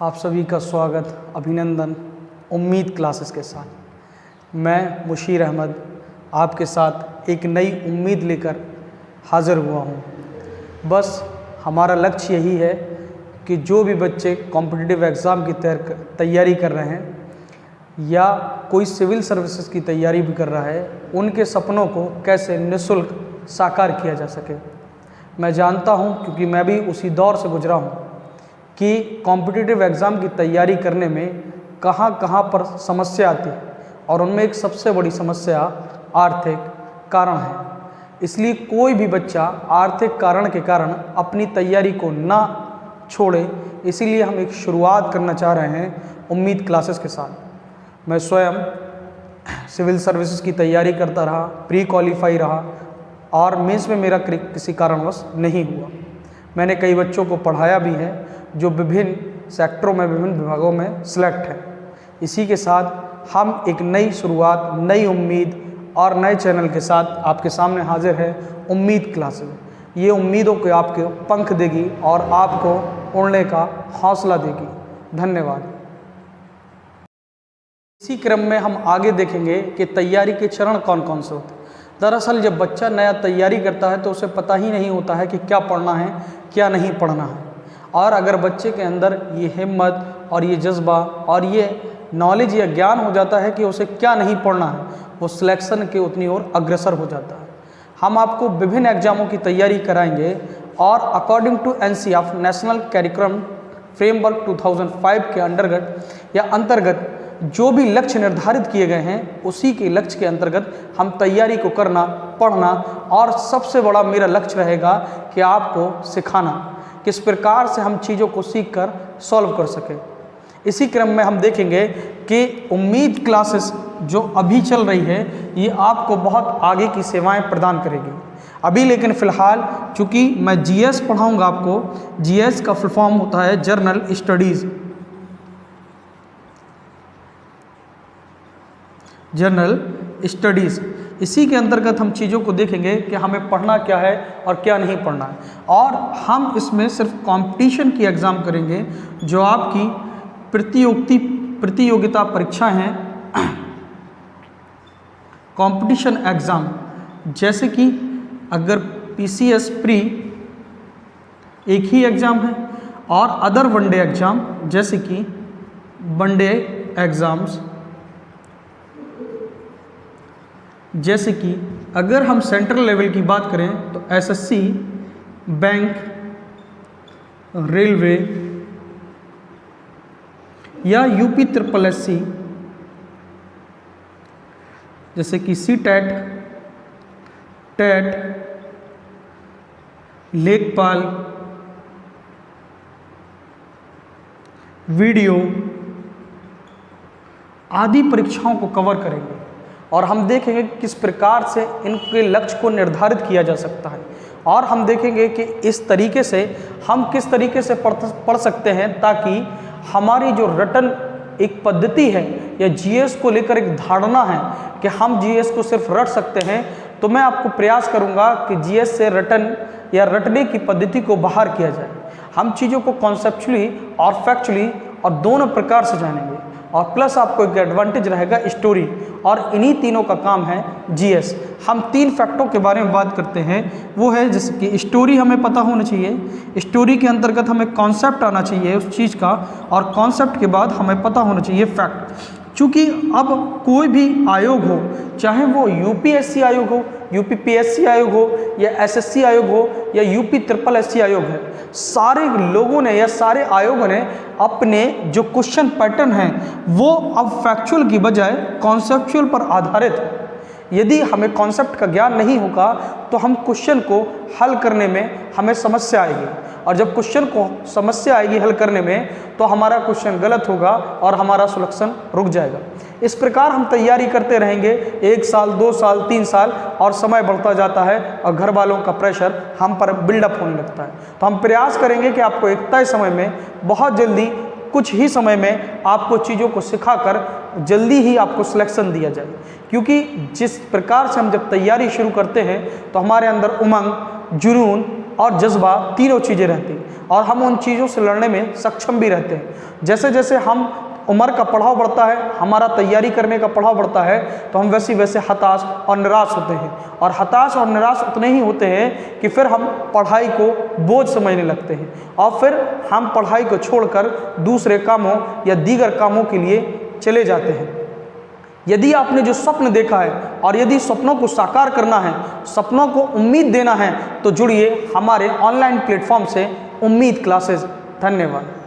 आप सभी का स्वागत, अभिनंदन उम्मीद क्लासेस के साथ। मैं मुशीर अहमद आपके साथ एक नई उम्मीद लेकर हाज़िर हुआ हूँ। बस हमारा लक्ष्य यही है कि जो भी बच्चे कॉम्पिटिटिव एग्ज़ाम की तैयारी कर रहे हैं या कोई सिविल सर्विसेज की तैयारी भी कर रहा है, उनके सपनों को कैसे निःशुल्क साकार किया जा सके। मैं जानता हूँ, क्योंकि मैं भी उसी दौर से गुजरा हूँ कि कॉम्पिटिटिव एग्ज़ाम की तैयारी करने में कहाँ कहाँ पर समस्या आती है, और उनमें एक सबसे बड़ी समस्या आर्थिक कारण है। इसलिए कोई भी बच्चा आर्थिक कारण के कारण अपनी तैयारी को ना छोड़े, इसीलिए हम एक शुरुआत करना चाह रहे हैं उम्मीद क्लासेस के साथ। मैं स्वयं सिविल सर्विसेज की तैयारी करता रहा, प्री क्वालिफाई रहा और मेंस में मेरा किसी कारणवश नहीं हुआ। मैंने कई बच्चों को पढ़ाया भी है जो विभिन्न सेक्टरों में, विभिन्न विभागों में सिलेक्ट है। इसी के साथ हम एक नई शुरुआत, नई उम्मीद और नए चैनल के साथ आपके सामने हाजिर है उम्मीद क्लासेस। ये उम्मीदों को आपके पंख देगी और आपको उड़ने का हौसला देगी। धन्यवाद। इसी क्रम में हम आगे देखेंगे कि तैयारी के चरण कौन कौन से होते हैं। दरअसल जब बच्चा नया तैयारी करता है तो उसे पता ही नहीं होता है कि क्या पढ़ना है, क्या नहीं पढ़ना है। और अगर बच्चे के अंदर ये हिम्मत और ये जज्बा और ये नॉलेज या ज्ञान हो जाता है कि उसे क्या नहीं पढ़ना है, वो सिलेक्शन के उतनी ओर अग्रसर हो जाता है। हम आपको विभिन्न एग्जामों की तैयारी कराएंगे और according to NCF national curriculum framework 2005 के अंतर्गत जो भी लक्ष्य निर्धारित किए गए हैं, उसी के लक्ष्य के अंतर्गत हम तैयारी को करना, पढ़ना, और सबसे बड़ा मेरा लक्ष्य रहेगा कि आपको सिखाना, किस प्रकार से हम चीज़ों को सीखकर सॉल्व कर सकें। इसी क्रम में हम देखेंगे कि उम्मीद क्लासेस जो अभी चल रही है, ये आपको बहुत आगे की सेवाएं प्रदान करेगी। अभी लेकिन फ़िलहाल चूँकि मैं GS पढ़ाऊँगा आपको, GS का फुल फॉर्म होता है जर्नल स्टडीज़। जनरल स्टडीज़, इसी के अंतर्गत हम चीज़ों को देखेंगे कि हमें पढ़ना क्या है और क्या नहीं पढ़ना है। और हम इसमें सिर्फ कंपटीशन की एग्ज़ाम करेंगे, जो आपकी प्रतियोगिता परीक्षाएं हैं, कंपटीशन एग्ज़ाम, जैसे कि अगर PCS प्री एक ही एग्ज़ाम है और अदर वनडे एग्ज़ाम, जैसे कि वनडे एग्ज़ाम्स, जैसे कि अगर हम सेंट्रल लेवल की बात करें तो SSC, बैंक, रेलवे या UPSSC, जैसे कि CTET, TET, लेखपाल, वीडियो आदि परीक्षाओं को कवर करेंगे। और हम देखेंगे किस प्रकार से इनके लक्ष्य को निर्धारित किया जा सकता है, और हम देखेंगे कि इस तरीके से हम किस तरीके से पढ़ सकते हैं ताकि हमारी जो रटन एक पद्धति है या GS को लेकर एक धारणा है कि हम GS को सिर्फ रट सकते हैं, तो मैं आपको प्रयास करूंगा कि GS से रटन या रटने की पद्धति को बाहर किया जाए। हम चीज़ों को कॉन्सेप्चुअली और फैक्चुअली और दोनों प्रकार से जानेंगे, और प्लस आपको एक एडवांटेज रहेगा स्टोरी, और इन्हीं तीनों का काम है GS। हम 3 फैक्टों के बारे में बात करते हैं, वो है जैसे कि स्टोरी हमें पता होना चाहिए, स्टोरी के अंतर्गत हमें कॉन्सेप्ट आना चाहिए उस चीज़ का, और कॉन्सेप्ट के बाद हमें पता होना चाहिए फैक्ट। चूँकि अब कोई भी आयोग हो, चाहे वो UPSC आयोग हो, UPPSC आयोग हो, या SSC आयोग हो, या UPSSC आयोग है, सारे लोगों ने या सारे आयोगों ने अपने जो क्वेश्चन पैटर्न हैं वो अब फैक्चुअल की बजाय कॉन्सेप्चुअल पर आधारित है। यदि हमें कॉन्सेप्ट का ज्ञान नहीं होगा तो हम क्वेश्चन को हल करने में हमें समस्या आएगी, और जब क्वेश्चन को समस्या आएगी हल करने में तो हमारा क्वेश्चन गलत होगा और हमारा सिलेक्शन रुक जाएगा। इस प्रकार हम तैयारी करते रहेंगे 1 साल, 2 साल, 3 साल, और समय बढ़ता जाता है और घर वालों का प्रेशर हम पर बिल्डअप होने लगता है। तो हम प्रयास करेंगे कि आपको एक तय समय में, बहुत जल्दी, कुछ ही समय में आपको चीज़ों को सिखाकर जल्दी ही आपको सिलेक्शन दिया जाए। क्योंकि जिस प्रकार से हम जब तैयारी शुरू करते हैं तो हमारे अंदर उमंग, जुनून और जज्बा, तीनों चीज़ें रहती हैं और हम उन चीज़ों से लड़ने में सक्षम भी रहते हैं। जैसे जैसे हम उम्र का पड़ाव बढ़ता है, हमारा तैयारी करने का पड़ाव बढ़ता है, तो हम वैसे वैसे हताश और निराश होते हैं और हताश और निराश उतने ही होते हैं कि फिर हम पढ़ाई को बोझ समझने लगते हैं और फिर हम पढ़ाई को छोड़कर दूसरे कामों या दीगर कामों के लिए चले जाते हैं। यदि आपने जो स्वप्न देखा है और यदि सपनों को साकार करना है, सपनों को उम्मीद देना है, तो जुड़िए हमारे ऑनलाइन प्लेटफॉर्म से उम्मीद क्लासेस। धन्यवाद।